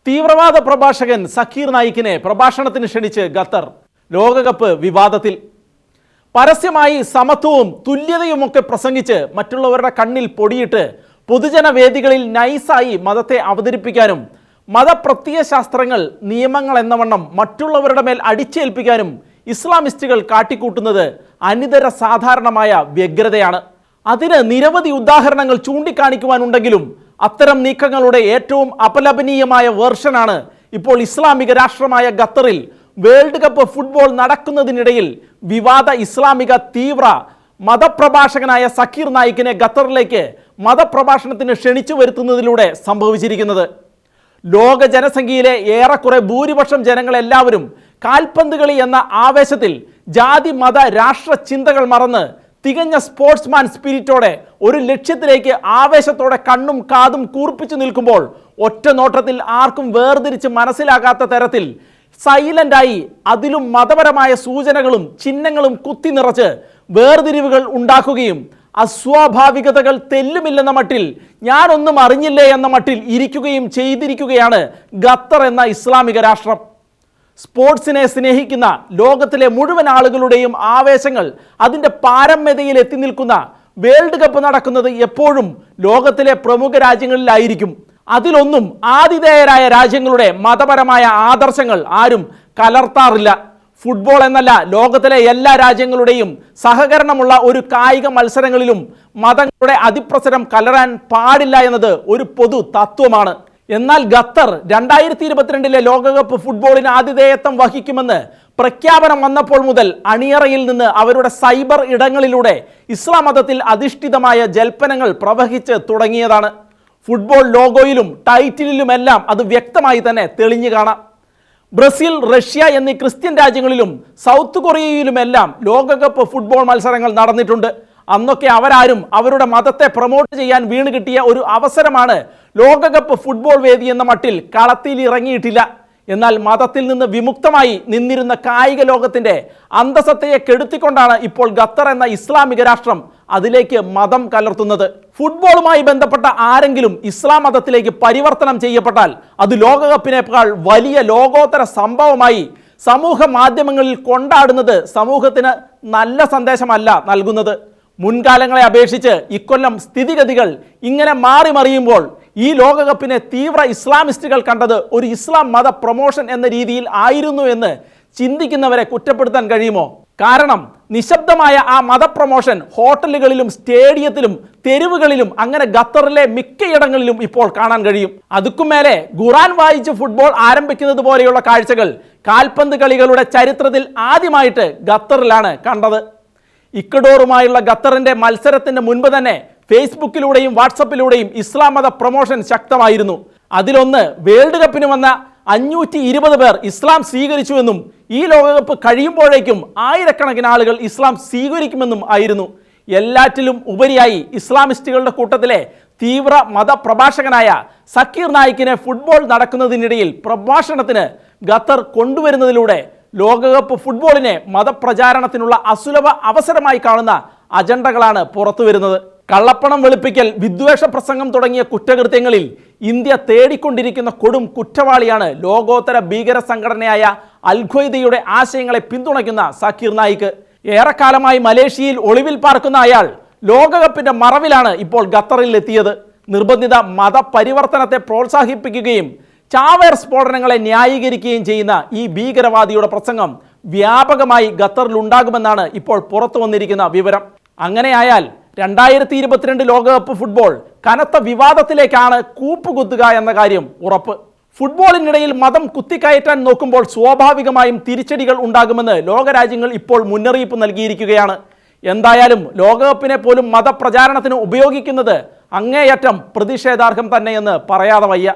തീവ്രവാദ പ്രഭാഷകൻ സക്കീർ നായിക്കിനെ പ്രഭാഷണത്തിന് ക്ഷണിച്ച് ഖത്തർ. ലോകകപ്പ് വിവാദത്തിൽ. പരസ്യമായി സമത്വവും തുല്യതയുമൊക്കെ പ്രസംഗിച്ച് മറ്റുള്ളവരുടെ കണ്ണിൽ പൊടിയിട്ട് പൊതുജന വേദികളിൽ നൈസായി മതത്തെ അവതരിപ്പിക്കാനും മതപ്രത്യയ ശാസ്ത്രങ്ങൾ നിയമങ്ങൾ എന്നവണ്ണം മറ്റുള്ളവരുടെ മേൽ അടിച്ചേൽപ്പിക്കാനും ഇസ്ലാമിസ്റ്റുകൾ കാട്ടിക്കൂട്ടുന്നത് അനിതര സാധാരണമായ വ്യഗ്രതയാണ്. അതിന് നിരവധി ഉദാഹരണങ്ങൾ ചൂണ്ടിക്കാണിക്കുവാനുണ്ടെങ്കിലും അത്തരം നീക്കങ്ങളുടെ ഏറ്റവും അപലപനീയമായ വേർഷനാണ് ഇപ്പോൾ ഇസ്ലാമിക രാഷ്ട്രമായ ഖത്തറിൽ വേൾഡ് കപ്പ് ഫുട്ബോൾ നടക്കുന്നതിനിടയിൽ വിവാദ ഇസ്ലാമിക തീവ്ര മതപ്രഭാഷകനായ സക്കീർ നായിക്കിനെ ഖത്തറിലേക്ക് മതപ്രഭാഷണത്തിന് ക്ഷണിച്ചു വരുത്തുന്നതിലൂടെ സംഭവിച്ചിരിക്കുന്നത്. ലോക ജനസംഖ്യയിലെ ഏറെക്കുറെ ഭൂരിപക്ഷം ജനങ്ങളെല്ലാവരും കാൽപന്ത് കളി എന്ന ആവേശത്തിൽ ജാതി മത രാഷ്ട്ര ചിന്തകൾ മറന്ന് തികഞ്ഞ സ്പോർട്സ്മാൻ സ്പിരിറ്റോടെ ഒരു ലക്ഷ്യത്തിലേക്ക് ആവേശത്തോടെ കണ്ണും കാതും കൂർപ്പിച്ചു നിൽക്കുമ്പോൾ ഒറ്റ നോട്ടത്തിൽ ആർക്കും വേർതിരിച്ച് മനസ്സിലാകാത്ത തരത്തിൽ സൈലന്റായി അതിലും മതപരമായ സൂചനകളും ചിഹ്നങ്ങളും കുത്തി നിറച്ച് വേർതിരിവുകൾ ഉണ്ടാക്കുകയും അസ്വാഭാവികതകൾ തെല്ലുമില്ലെന്ന മട്ടിൽ ഞാനൊന്നും അറിഞ്ഞില്ലേ എന്ന മട്ടിൽ ഇരിക്കുകയും ചെയ്തിരിക്കുകയാണ് ഖത്തർ എന്ന ഇസ്ലാമിക രാഷ്ട്രം. സ്പോർട്സിനെ സ്നേഹിക്കുന്ന ലോകത്തിലെ മുഴുവൻ ആളുകളുടെയും ആവേശങ്ങൾ അതിൻ്റെ പാരമ്യതയിൽ എത്തി നിൽക്കുന്ന വേൾഡ് കപ്പ് നടക്കുന്നത് എപ്പോഴും ലോകത്തിലെ പ്രമുഖ രാജ്യങ്ങളിലായിരിക്കും. അതിലൊന്നും ആതിഥേയരായ രാജ്യങ്ങളുടെ മതപരമായ ആദർശങ്ങൾ ആരും കലർത്താറില്ല. ഫുട്ബോൾ എന്നല്ല, ലോകത്തിലെ എല്ലാ രാജ്യങ്ങളുടെയും സഹകരണമുള്ള ഒരു കായിക മത്സരങ്ങളിലും മതങ്ങളുടെ അതിപ്രസരം കലരാൻ പാടില്ല എന്നത് ഒരു പൊതു തത്വമാണ്. എന്നാൽ ഖത്തർ 2022 ലോകകപ്പ് ഫുട്ബോളിന് ആതിഥേയത്വം വഹിക്കുമെന്ന് പ്രഖ്യാപനം വന്നപ്പോൾ മുതൽ അണിയറയിൽ നിന്ന് അവരുടെ സൈബർ ഇടങ്ങളിലൂടെ ഇസ്ലാം മതത്തിൽ അധിഷ്ഠിതമായ ജൽപ്പനങ്ങൾ പ്രവഹിച്ച് തുടങ്ങിയതാണ്. ഫുട്ബോൾ ലോഗോയിലും ടൈറ്റിലിലുമെല്ലാം അത് വ്യക്തമായി തന്നെ തെളിഞ്ഞു കാണാം. ബ്രസീൽ, റഷ്യ എന്നീ ക്രിസ്ത്യൻ രാജ്യങ്ങളിലും സൗത്ത് കൊറിയയിലുമെല്ലാം ലോകകപ്പ് ഫുട്ബോൾ മത്സരങ്ങൾ നടന്നിട്ടുണ്ട്. അന്നൊക്കെ അവരാരും അവരുടെ മതത്തെ പ്രൊമോട്ട് ചെയ്യാൻ വീണ് കിട്ടിയ ഒരു അവസരമാണ് ലോകകപ്പ് ഫുട്ബോൾ വേദി എന്ന മട്ടിൽ കളത്തിൽ ഇറങ്ങിയിട്ടില്ല. എന്നാൽ മതത്തിൽ നിന്ന് വിമുക്തമായി നിന്നിരുന്ന കായിക ലോകത്തിൻ്റെ അന്തസത്തയെ കെടുത്തിക്കൊണ്ടാണ് ഇപ്പോൾ ഖത്തർ എന്ന ഇസ്ലാമിക രാഷ്ട്രം അതിലേക്ക് മതം കലർത്തുന്നത്. ഫുട്ബോളുമായി ബന്ധപ്പെട്ട ആരെങ്കിലും ഇസ്ലാം മതത്തിലേക്ക് പരിവർത്തനം ചെയ്യപ്പെട്ടാൽ അത് ലോകകപ്പിനേക്കാൾ വലിയ ലോകോത്തര സംഭവമായി സമൂഹ മാധ്യമങ്ങളിൽ കൊണ്ടാടുന്നത് സമൂഹത്തിന് നല്ല സന്ദേശമല്ല നൽകുന്നത്. മുൻകാലങ്ങളെ അപേക്ഷിച്ച് ഇക്കൊല്ലം സ്ഥിതിഗതികൾ ഇങ്ങനെ മാറി മറിയുമ്പോൾ ഈ ലോകകപ്പിനെ തീവ്ര ഇസ്ലാമിസ്റ്റുകൾ കണ്ടത് ഒരു ഇസ്ലാം മത പ്രൊമോഷൻ എന്ന രീതിയിൽ ആയിരുന്നു എന്ന് ചിന്തിക്കുന്നവരെ കുറ്റപ്പെടുത്താൻ കഴിയുമോ? കാരണം നിശബ്ദമായ ആ മത പ്രൊമോഷൻ ഹോട്ടലുകളിലും സ്റ്റേഡിയത്തിലും തെരുവുകളിലും അങ്ങനെ ഖത്തറിലെ മിക്കയിടങ്ങളിലും ഇപ്പോൾ കാണാൻ കഴിയും. അതുക്കും മേലെ ഖുറാൻ വായിച്ച് ഫുട്ബോൾ ആരംഭിക്കുന്നത് പോലെയുള്ള കാഴ്ചകൾ കാൽപന്ത് കളികളുടെ ചരിത്രത്തിൽ ആദ്യമായിട്ട് ഖത്തറിലാണ് കണ്ടത്. ഇക്വഡോറുമായുള്ള ഖത്തറിന്റെ മത്സരത്തിന് മുൻപ് തന്നെ ഫേസ്ബുക്കിലൂടെയും വാട്സപ്പിലൂടെയും ഇസ്ലാം മത പ്രൊമോഷൻ ശക്തമായിരുന്നു. അതിലൊന്ന് വേൾഡ് കപ്പിന് വന്ന 520 പേർ ഇസ്ലാം സ്വീകരിച്ചുവെന്നും ഈ ലോകകപ്പ് കഴിയുമ്പോഴേക്കും ആയിരക്കണക്കിന് ആളുകൾ ഇസ്ലാം സ്വീകരിക്കുമെന്നും ആയിരുന്നു. എല്ലാറ്റിലും ഉപരിയായി ഇസ്ലാമിസ്റ്റുകളുടെ കൂട്ടത്തിലെ തീവ്ര മതപ്രഭാഷകനായ സക്കീർ നായിക്കിനെ ഫുട്ബോൾ നടക്കുന്നതിനിടയിൽ പ്രഭാഷണത്തിന് ഖത്തർ കൊണ്ടുവരുന്നതിലൂടെ ലോകകപ്പ് ഫുട്ബോളിനെ മതപ്രചാരണത്തിനുള്ള അസുലഭ അവസരമായി കാണുന്ന അജണ്ടകളാണ് പുറത്തു വരുന്നത്. കള്ളപ്പണം വെളുപ്പിക്കൽ, വിദ്വേഷ പ്രസംഗം തുടങ്ങിയ കുറ്റകൃത്യങ്ങളിൽ ഇന്ത്യ തേടിക്കൊണ്ടിരിക്കുന്ന കൊടും കുറ്റവാളിയാണ് ലോകോത്തര ഭീകര സംഘടനയായ അൽ ഖ്വയ്ദയുടെ ആശയങ്ങളെ പിന്തുണയ്ക്കുന്ന സക്കീർ നായിക്ക്. ഏറെക്കാലമായി മലേഷ്യയിൽ ഒളിവിൽ പാർക്കുന്ന അയാൾ ലോകകപ്പിന്റെ മറവിലാണ് ഇപ്പോൾ ഖത്തറിൽ എത്തിയത്. നിർബന്ധിത മതപരിവർത്തനത്തെ പ്രോത്സാഹിപ്പിക്കുകയും ചാവേർ സ്ഫോടനങ്ങളെ ന്യായീകരിക്കുകയും ചെയ്യുന്ന ഈ ഭീകരവാദിയുടെ പ്രസംഗം വ്യാപകമായി ഖത്തറിൽ ഉണ്ടാകുമെന്നാണ് ഇപ്പോൾ പുറത്തു വന്നിരിക്കുന്ന വിവരം. അങ്ങനെയായാൽ 2022 ലോകകപ്പ് ഫുട്ബോൾ കനത്ത വിവാദത്തിലേക്കാണ് കൂപ്പുകുത്തുക എന്ന കാര്യം ഉറപ്പ്. ഫുട്ബോളിനിടയിൽ മതം കുത്തിക്കയറ്റാൻ നോക്കുമ്പോൾ സ്വാഭാവികമായും തിരിച്ചടികൾ ഉണ്ടാകുമെന്ന് ലോകരാജ്യങ്ങൾ ഇപ്പോൾ മുന്നറിയിപ്പ് നൽകിയിരിക്കുകയാണ്. എന്തായാലും ലോകകപ്പിനെ പോലും മതപ്രചാരണത്തിന് ഉപയോഗിക്കുന്നത് അങ്ങേയറ്റം പ്രതിഷേധാർഹം തന്നെയെന്ന് പറയാതെ വയ്യ.